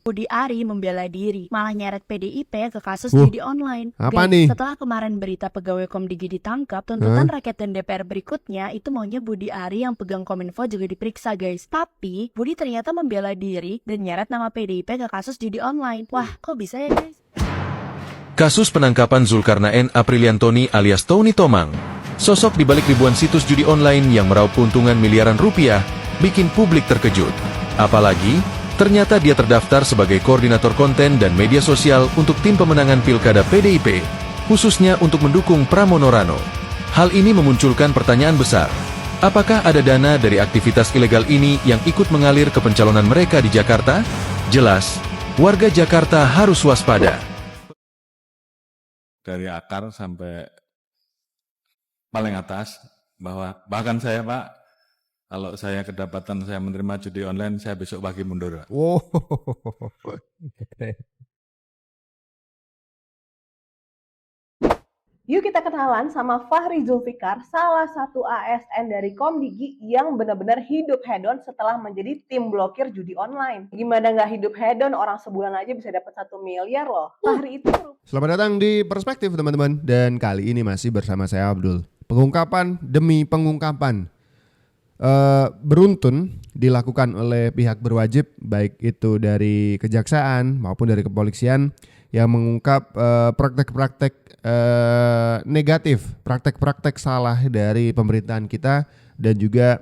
Budi Ari membela diri, malah nyeret PDIP ke kasus Wuh, judi online. apa Guys, nih? setelah kemarin berita pegawai Komdigi ditangkap, tuntutan rakyat dan DPR berikutnya itu maunya Budi Ari yang pegang Kominfo juga diperiksa, guys. Tapi, Budi ternyata membela diri dan nyeret nama PDIP ke kasus judi online. Wah, kok bisa ya, guys? Kasus penangkapan Zulkarnaen Apriliantoni alias Tony Tomang, sosok di balik ribuan situs judi online yang meraup keuntungan miliaran rupiah, bikin publik terkejut. Apalagi, ternyata dia terdaftar sebagai koordinator konten dan media sosial untuk tim pemenangan Pilkada PDIP, khususnya untuk mendukung Pramono Rano. Hal ini memunculkan pertanyaan besar. Apakah ada dana dari aktivitas ilegal ini yang ikut mengalir ke pencalonan mereka di Jakarta? Jelas, warga Jakarta harus waspada. Dari akar sampai paling atas, bahwa bahkan saya Pak, kalau saya kedapatan saya menerima judi online, saya besok pagi mundur Pak. Wow. Yuk kita kenalan sama Fahri Zulfikar, salah satu ASN dari Komdigi yang benar-benar hidup hedon setelah menjadi tim blokir judi online. Gimana nggak hidup hedon, orang sebulan aja bisa dapat 1 miliar loh. Fahri itu... Selamat datang di Perspektif teman-teman. Dan kali ini masih bersama saya Abdul. Pengungkapan demi pengungkapan beruntun dilakukan oleh pihak berwajib, baik itu dari kejaksaan maupun dari kepolisian, yang mengungkap praktek-praktek negatif, praktek-praktek salah dari pemerintahan kita, dan juga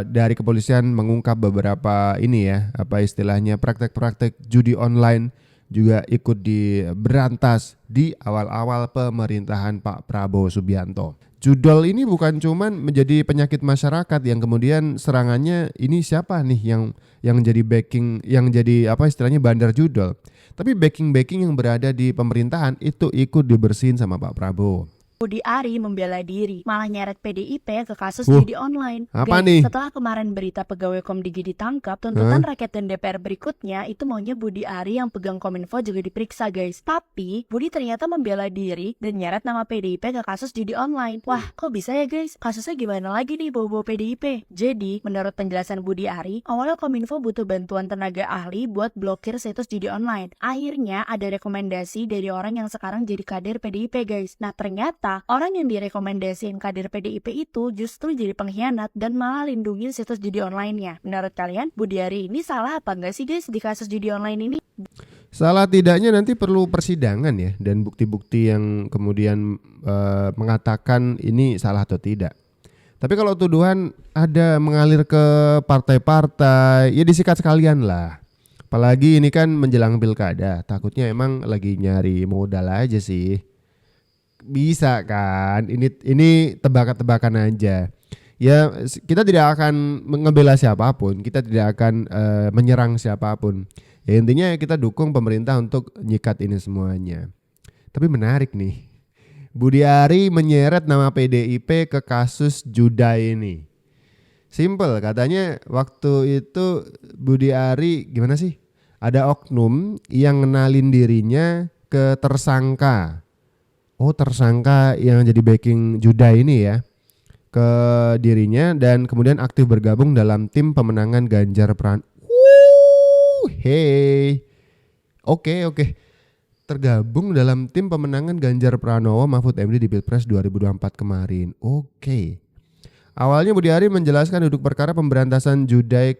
dari kepolisian mengungkap beberapa ini ya, apa istilahnya, praktek-praktek judi online juga ikut diberantas di awal-awal pemerintahan Pak Prabowo Subianto. Judol ini bukan cuman menjadi penyakit masyarakat yang kemudian serangannya ini siapa nih yang jadi backing, yang jadi apa istilahnya bandar judol. Tapi backing yang berada di pemerintahan itu ikut dibersihin sama Pak Prabowo. Budi Ari membela diri, malah nyeret PDIP ke kasus Wuh, judi online. apa Guys, nih? setelah kemarin berita pegawai Komdigi ditangkap, tuntutan rakyat dan DPR berikutnya itu maunya Budi Ari yang pegang Kominfo juga diperiksa, guys. Tapi, Budi ternyata membela diri dan nyeret nama PDIP ke kasus judi online. Wah, kok bisa ya, guys? Kasusnya gimana lagi nih bawa-bawa PDIP? Jadi, menurut penjelasan Budi Ari, awalnya Kominfo butuh bantuan tenaga ahli buat blokir situs judi online. Akhirnya, ada rekomendasi dari orang yang sekarang jadi kader PDIP, guys. Nah, ternyata orang yang direkomendasiin kader PDIP itu justru jadi pengkhianat dan malah lindungin situs judi online-nya. Menurut kalian, Budi Ari ini salah apa enggak sih, guys, di kasus judi online ini? Salah tidaknya nanti perlu persidangan ya, dan bukti-bukti yang kemudian mengatakan ini salah atau tidak. Tapi kalau tuduhan ada mengalir ke partai-partai, ya disikat sekalian lah. Apalagi ini kan menjelang pilkada, takutnya emang lagi nyari modal aja sih. Bisa kan, ini tebak-tebakan aja. Ya kita tidak akan ngebela siapapun, kita tidak akan menyerang siapapun. Ya intinya kita dukung pemerintah untuk nyikat ini semuanya. Tapi menarik nih, Budi Ari menyeret nama PDIP ke kasus Judai ini. Simple, katanya waktu itu Budi Ari gimana sih? Ada oknum yang ngenalin dirinya ke tersangka. Oh, tersangka yang jadi backing Judai ini ya, ke dirinya, dan kemudian aktif bergabung dalam tim pemenangan Ganjar Pranowo. Hey. Oke. Tergabung dalam tim pemenangan Ganjar Pranowo Mahfud MD di Pilpres 2024 kemarin. Oke. Awalnya Budi Ari menjelaskan duduk perkara pemberantasan Judai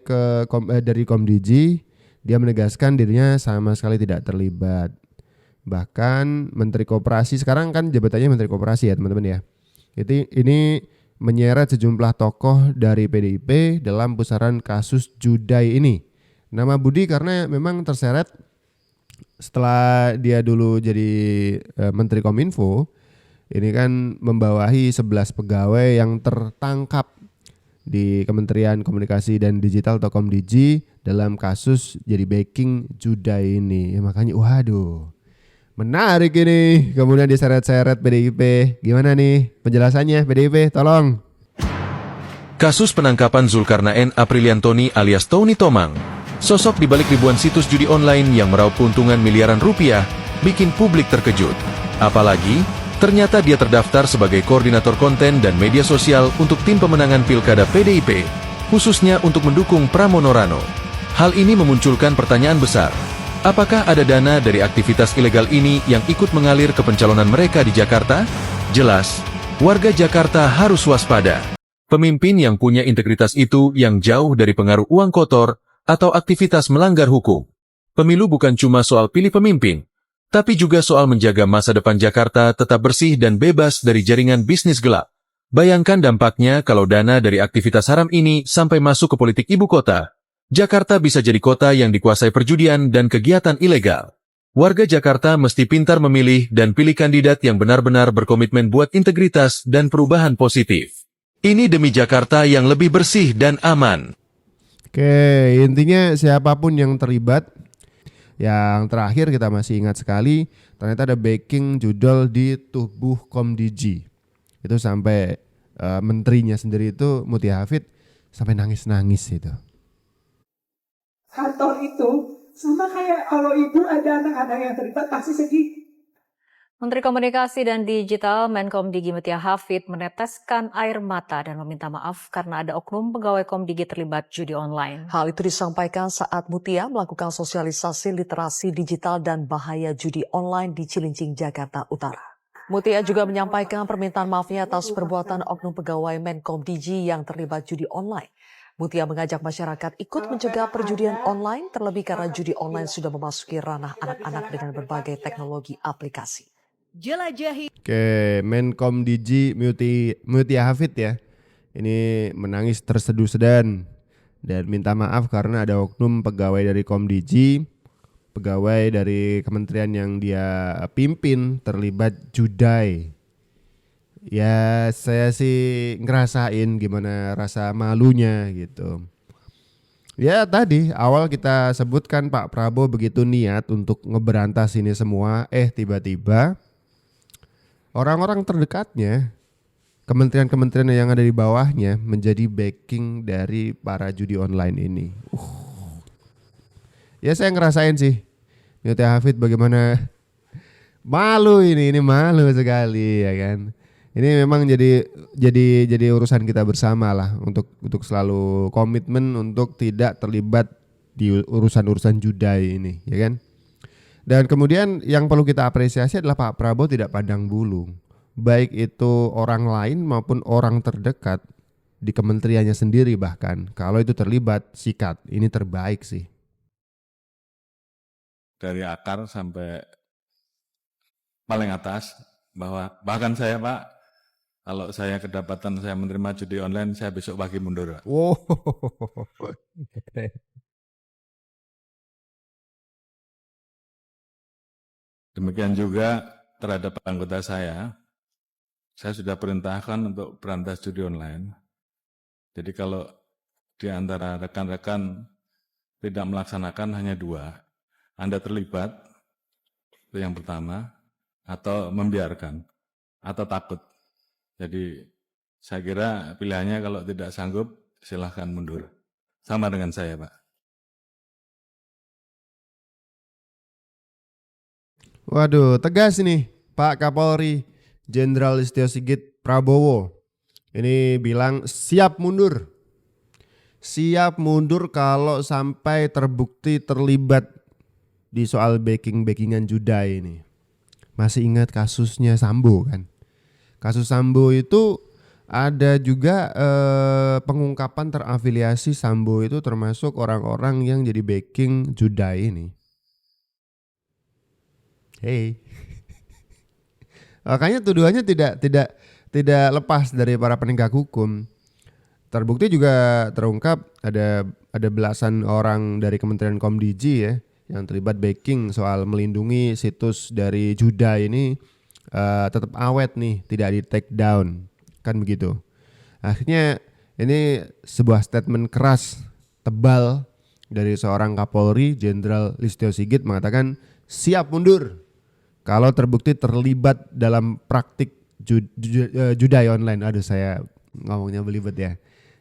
dari Komdigi. Dia menegaskan dirinya sama sekali tidak terlibat. Bahkan Menteri Koperasi, sekarang kan jabatannya Menteri Koperasi ya teman-teman ya. Ini menyeret sejumlah tokoh dari PDIP dalam pusaran kasus Judai ini. Nama Budi karena memang terseret setelah dia dulu jadi Menteri Kominfo. Ini kan membawahi 11 pegawai yang tertangkap di Kementerian Komunikasi dan Digital atau Komdigi dalam kasus jadi backing Judai ini. Ya, makanya waduh, menarik ini. Kemudian diseret-seret PDIP. Gimana nih penjelasannya PDIP? Tolong. Kasus penangkapan Zulkarnaen Apriliantoni alias Tony Tomang, sosok di balik ribuan situs judi online yang meraup keuntungan miliaran rupiah, bikin publik terkejut. Apalagi, ternyata dia terdaftar sebagai koordinator konten dan media sosial untuk tim pemenangan Pilkada PDIP, khususnya untuk mendukung Pramono Rano. Hal ini memunculkan pertanyaan besar. Apakah ada dana dari aktivitas ilegal ini yang ikut mengalir ke pencalonan mereka di Jakarta? Jelas, warga Jakarta harus waspada. Pemimpin yang punya integritas itu yang jauh dari pengaruh uang kotor atau aktivitas melanggar hukum. Pemilu bukan cuma soal pilih pemimpin, tapi juga soal menjaga masa depan Jakarta tetap bersih dan bebas dari jaringan bisnis gelap. Bayangkan dampaknya kalau dana dari aktivitas haram ini sampai masuk ke politik ibu kota. Jakarta bisa jadi kota yang dikuasai perjudian dan kegiatan ilegal. Warga Jakarta mesti pintar memilih dan pilih kandidat yang benar-benar berkomitmen buat integritas dan perubahan positif. Ini demi Jakarta yang lebih bersih dan aman. Oke, intinya siapapun yang terlibat. Yang terakhir kita masih ingat sekali, ternyata ada backing judol di tubuh Komdiji. Itu sampai menterinya sendiri itu Mutia Hafid sampai nangis-nangis itu. Kantor itu sama kayak kalau ibu ada anak-anak yang terlibat pasti sedih. Menteri Komunikasi dan Digital Menkomdigi Mutia Hafid meneteskan air mata dan meminta maaf karena ada oknum pegawai Komdigi terlibat judi online. Hal itu disampaikan saat Mutia melakukan sosialisasi literasi digital dan bahaya judi online di Cilincing, Jakarta Utara. Mutia juga menyampaikan permintaan maafnya atas perbuatan oknum pegawai Menkomdigi yang terlibat judi online. Mutia mengajak masyarakat ikut mencegah perjudian online, terlebih karena judi online sudah memasuki ranah anak-anak dengan berbagai teknologi aplikasi. Oke, Menkomdigi Mutia Hafid ya. Ini menangis terseduh-sedan dan minta maaf karena ada oknum pegawai dari Komdigi, pegawai dari kementerian yang dia pimpin terlibat judai. Ya saya sih ngerasain gimana rasa malunya gitu. Ya tadi awal kita sebutkan Pak Prabowo begitu niat untuk ngeberantas ini semua, tiba-tiba orang-orang terdekatnya, kementerian-kementerian yang ada di bawahnya menjadi backing dari para judi online ini. Ya saya ngerasain sih, Mutia Hafid bagaimana malu ini malu sekali ya kan. Ini memang jadi urusan kita bersama lah untuk selalu komitmen untuk tidak terlibat di urusan-urusan judai ini, ya kan? Dan kemudian yang perlu kita apresiasi adalah Pak Prabowo tidak pandang bulu, baik itu orang lain maupun orang terdekat di kementeriannya sendiri bahkan. Kalau itu terlibat, sikat. Ini terbaik sih. Dari akar sampai paling atas, bahkan saya Pak, kalau saya kedapatan saya menerima judi online, saya besok pagi mundur Pak. Wow. Demikian juga terhadap anggota saya sudah perintahkan untuk berantas judi online. Jadi kalau di antara rekan-rekan tidak melaksanakan hanya 2, Anda terlibat, itu yang pertama, atau membiarkan, atau takut. Jadi saya kira pilihannya kalau tidak sanggup silahkan mundur. Sama dengan saya Pak. Waduh, tegas nih Pak Kapolri Jenderal Listio Sigit Prabowo. Ini bilang siap mundur. Siap mundur kalau sampai terbukti terlibat di soal backing-backingan judai ini. Masih ingat kasusnya Sambo kan? Kasus Sambo itu ada juga pengungkapan terafiliasi Sambo itu termasuk orang-orang yang jadi backing judai ini. Hey. Makanya tuduhannya tidak lepas dari para penegak hukum. Terbukti juga terungkap ada belasan orang dari Kementerian Komdigi ya yang terlibat backing soal melindungi situs dari juda ini tetap awet nih, tidak di take down, kan begitu. Akhirnya ini sebuah statement keras, tebal dari seorang Kapolri Jenderal Listio Sigit mengatakan siap mundur kalau terbukti terlibat dalam praktik judai online. Aduh saya ngomongnya belibet ya.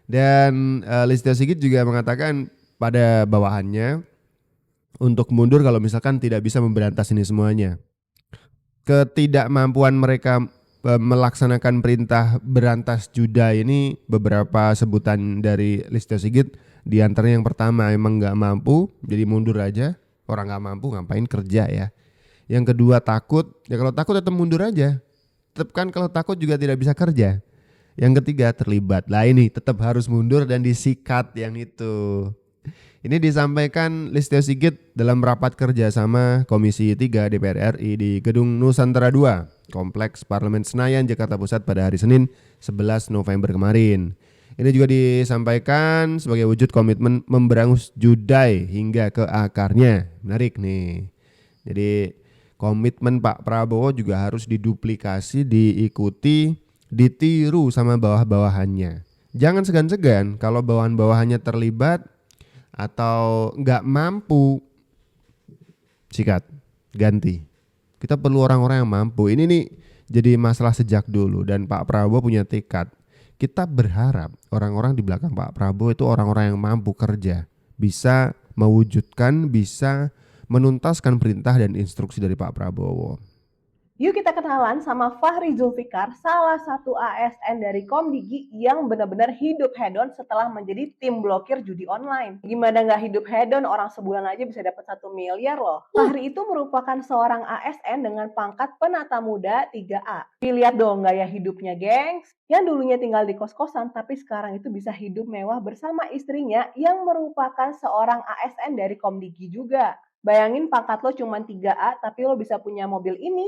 Dan Listio Sigit juga mengatakan pada bawahannya untuk mundur kalau misalkan tidak bisa memberantas ini semuanya. Ketidakmampuan mereka melaksanakan perintah berantas juda ini, beberapa sebutan dari Listio Sigit Di antaranya yang pertama emang nggak mampu, jadi mundur aja. Orang nggak mampu ngapain kerja ya. Yang kedua takut, ya kalau takut tetap mundur aja. Tetap kan kalau takut juga tidak bisa kerja. Yang ketiga terlibat. Lah ini tetap harus mundur dan disikat yang itu. Ini disampaikan Listio Sigit dalam rapat kerjasama Komisi 3 DPR RI di Gedung Nusantara 2, Kompleks Parlemen Senayan, Jakarta Pusat pada hari Senin 11 November kemarin. Ini juga disampaikan sebagai wujud komitmen memberangus judai hingga ke akarnya. Menarik nih. Jadi komitmen Pak Prabowo juga harus diduplikasi, diikuti, ditiru sama bawah-bawahannya. Jangan segan-segan kalau bawahan-bawahannya terlibat atau nggak mampu, sikat, ganti. Kita perlu orang-orang yang mampu. Ini nih jadi masalah sejak dulu dan Pak Prabowo punya tekad. Kita berharap orang-orang di belakang Pak Prabowo itu orang-orang yang mampu kerja, bisa mewujudkan, bisa menuntaskan perintah dan instruksi dari Pak Prabowo. Yuk kita kenalan sama Fahri Zulfikar, salah satu ASN dari Komdigi yang benar-benar hidup hedon setelah menjadi tim blokir judi online. Gimana nggak hidup hedon, orang sebulan aja bisa dapat 1 miliar loh. Fahri itu merupakan seorang ASN dengan pangkat penata muda 3A. Lihat dong gaya hidupnya gengs, yang dulunya tinggal di kos-kosan tapi sekarang itu bisa hidup mewah bersama istrinya yang merupakan seorang ASN dari Komdigi juga. Bayangin pangkat lo cuma 3A tapi lo bisa punya mobil ini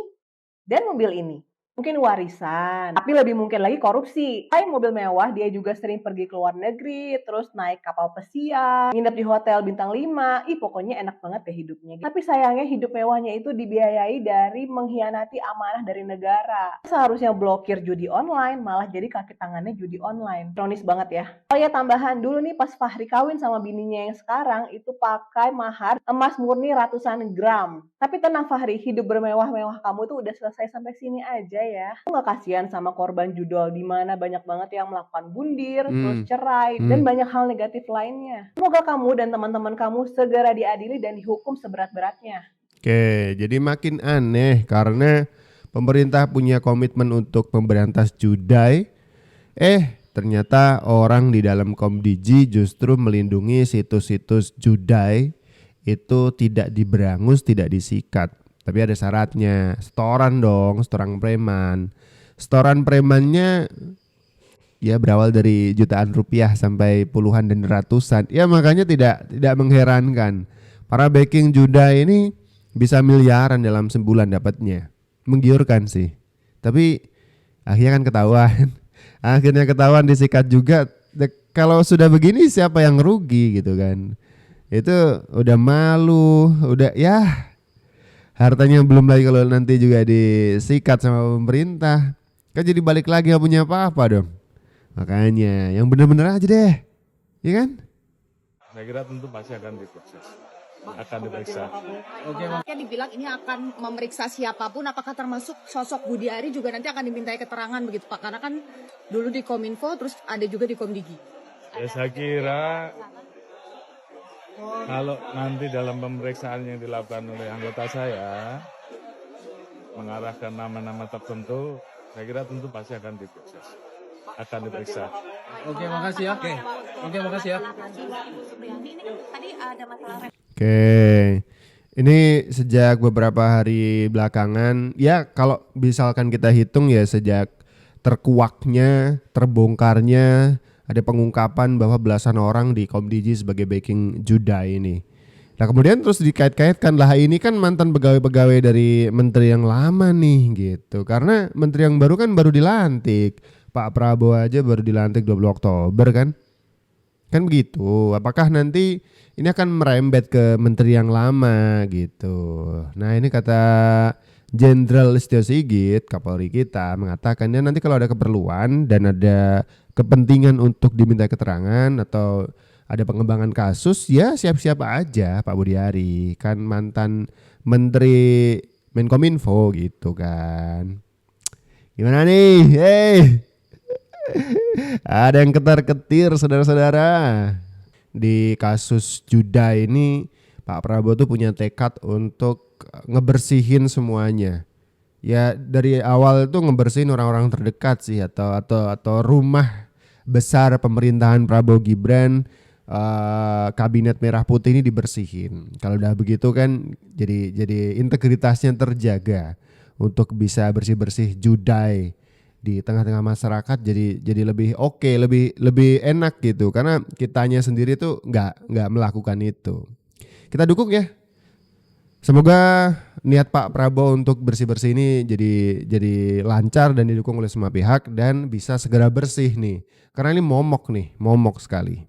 dan mobil ini. Mungkin warisan, tapi lebih mungkin lagi korupsi. Selain mobil mewah, dia juga sering pergi ke luar negeri, terus naik kapal pesiar, nginep di hotel bintang 5. Pokoknya enak banget deh hidupnya. Tapi sayangnya hidup mewahnya itu dibiayai dari mengkhianati amanah dari negara. Seharusnya blokir judi online, malah jadi kaki tangannya judi online. Ironis banget ya. Oh ya, tambahan dulu nih, pas Fahri kawin sama bininya yang sekarang, itu pakai mahar emas murni ratusan gram. Tapi tenang Fahri, hidup bermewah-mewah kamu tuh udah selesai sampai sini aja ya. Aku gak kasihan sama korban judol di mana banyak banget yang melakukan bundir, terus cerai, dan banyak hal negatif lainnya. Semoga kamu dan teman-teman kamu segera diadili dan dihukum seberat-beratnya. Oke, jadi makin aneh karena pemerintah punya komitmen untuk memberantas judai. Ternyata orang di dalam Komdigi justru melindungi situs-situs judai itu tidak diberangus, tidak disikat. Tapi ada syaratnya, setoran dong, setoran preman. Setoran premannya ya berawal dari jutaan rupiah sampai puluhan dan ratusan. Ya makanya tidak mengherankan. Para backing juda ini bisa miliaran dalam sebulan dapatnya. Menggiurkan sih. Tapi akhirnya kan ketahuan. Akhirnya ketahuan disikat juga. Kalau sudah begini siapa yang rugi gitu kan. Itu udah malu, udah ya hartanya belum lagi kalau nanti juga disikat sama pemerintah. Kan jadi balik lagi gak punya apa-apa dong. Makanya yang bener-bener aja deh. Iya kan? Saya kira tentu pasti akan diproses, akan diperiksa. Kan dibilang ini akan memeriksa siapapun, apakah termasuk sosok Budi Ari juga nanti akan dimintai keterangan begitu Pak? Karena kan dulu di Kominfo, terus ada juga di Komdigi. Ya saya kira kalau nanti dalam pemeriksaan yang dilakukan oleh anggota saya mengarahkan nama-nama tertentu, saya kira tentu pasti akan diproses, akan diperiksa. Oke, makasih ya. Oke, makasih ya. Oke. Ini sejak beberapa hari belakangan, ya kalau misalkan kita hitung ya sejak terkuaknya, terbongkarnya ada pengungkapan bahwa belasan orang di Komdigi sebagai backing juda ini. Nah kemudian terus dikait-kaitkan lah ini kan mantan pegawai-pegawai dari menteri yang lama nih gitu. Karena menteri yang baru kan baru dilantik. Pak Prabowo aja baru dilantik 20 Oktober kan. Kan begitu. Apakah nanti ini akan merembet ke menteri yang lama gitu. Nah ini kata Jenderal Listio Sigit, Kapolri kita mengatakan ya nanti kalau ada keperluan dan ada kepentingan untuk diminta keterangan atau ada pengembangan kasus ya siap-siap aja Pak Budi Ari, kan mantan Menteri Menkominfo gitu kan. Gimana nih? Ada yang ketar-ketir saudara-saudara. Di kasus juda ini Pak Prabowo tuh punya tekad untuk ngebersihin semuanya. Ya dari awal itu ngebersihin orang-orang terdekat sih atau rumah besar pemerintahan Prabowo Gibran kabinet merah putih ini dibersihin. Kalau udah begitu kan jadi integritasnya terjaga untuk bisa bersih-bersih judai di tengah-tengah masyarakat, jadi lebih oke, lebih enak gitu, karena kitanya sendiri tuh nggak melakukan itu. Kita dukung ya. Semoga niat Pak Prabowo untuk bersih-bersih ini jadi lancar dan didukung oleh semua pihak dan bisa segera bersih nih. Karena ini momok sekali.